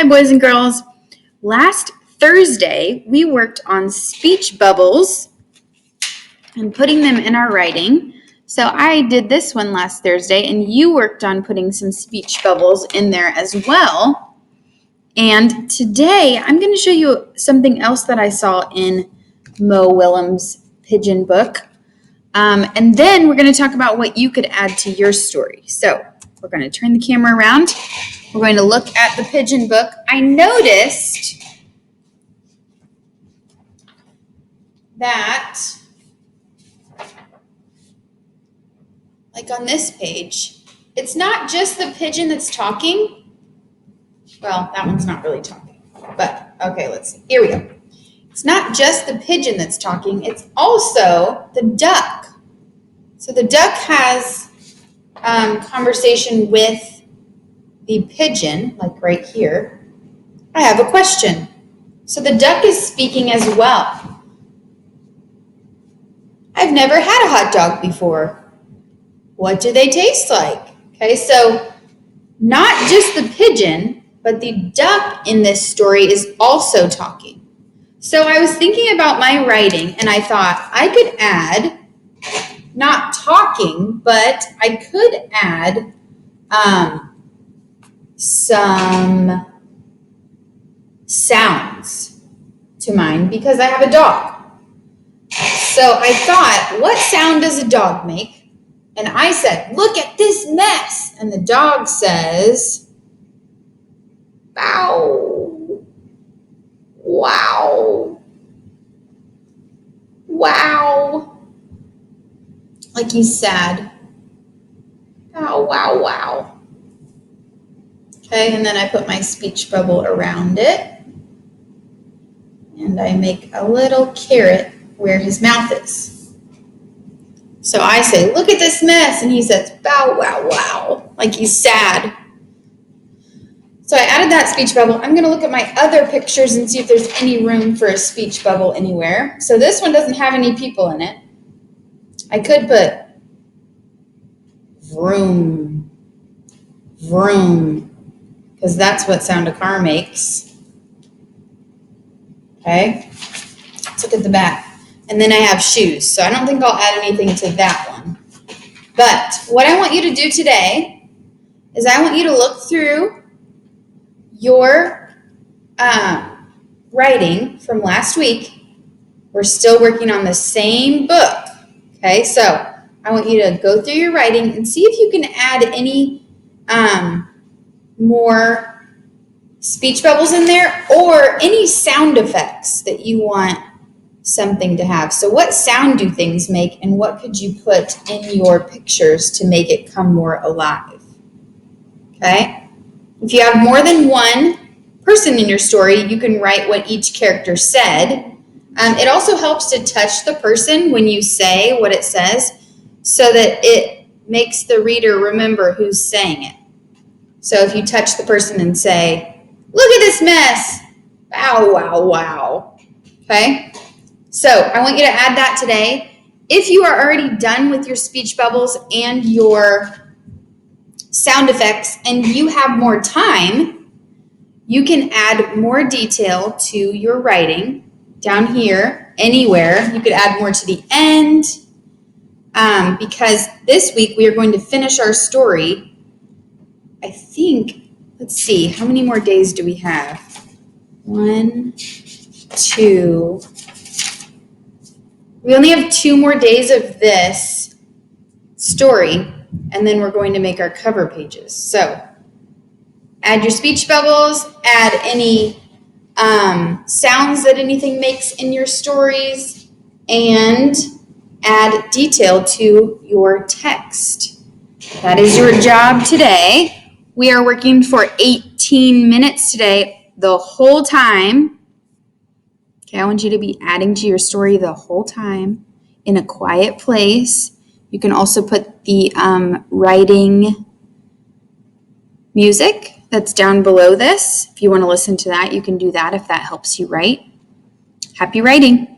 Hi, boys and girls. Last Thursday, we worked on speech bubbles and putting them in our writing. So I did this one last Thursday, and you worked on putting some speech bubbles in there as well. And today, I'm going to show you something else that I saw in Mo Willems' Pigeon book. And then we're going to talk about what you could add to your story. So we're going to turn the camera around. We're going to look at the Pigeon book. I noticed that, like on this page, it's not just the pigeon that's talking. Well, that one's not really talking, but okay, let's see. Here we go. It's not just the pigeon that's talking, it's also the duck. So the duck has conversation with the pigeon, like right here. I have a question. So the duck is speaking as well. I've never had a hot dog before. What do they taste like? Okay, so not just the pigeon, but the duck in this story is also talking. So I was thinking about my writing, and I thought I could add, not talking, but I could add some sounds to mine because I have a dog. So I thought, what sound does a dog make? And I said, look at this mess. And the dog says, bow, wow, wow. Like he's sad. Bow, wow, wow. Okay, and then I put my speech bubble around it. And I make a little carrot where his mouth is. So I say, look at this mess. And he says, bow, wow, wow. Like he's sad. So I added that speech bubble. I'm going to look at my other pictures and see if there's any room for a speech bubble anywhere. So this one doesn't have any people in it. I could put vroom, vroom, because that's what sound a car makes. Okay, let's look at the back. And then I have shoes. So I don't think I'll add anything to that one. But what I want you to do today is I want you to look through your writing from last week. We're still working on the same book. Okay, so I want you to go through your writing and see if you can add any more speech bubbles in there or any sound effects that you want something to have. So what sound do things make, and what could you put in your pictures to make it come more alive? Okay? If you have more than one person in your story, you can write what each character said. It also helps to touch the person when you say what it says so that it makes the reader remember who's saying it. So if you touch the person and say, look at this mess, bow, wow, wow. Okay? So I want you to add that today. If you are already done with your speech bubbles and your sound effects and you have more time, you can add more detail to your writing down here, anywhere. You could add more to the end because this week we are going to finish our story. I think, let's see, how many more days do we have? 1, 2. We only have 2 more days of this story, and then we're going to make our cover pages. So add your speech bubbles, add any sounds that anything makes in your stories, and add detail to your text. That is your job today. We are working for 18 minutes today, the whole time. Okay, I want you to be adding to your story the whole time in a quiet place. You can also put the writing music that's down below this. If you want to listen to that, you can do that if that helps you write. Happy writing.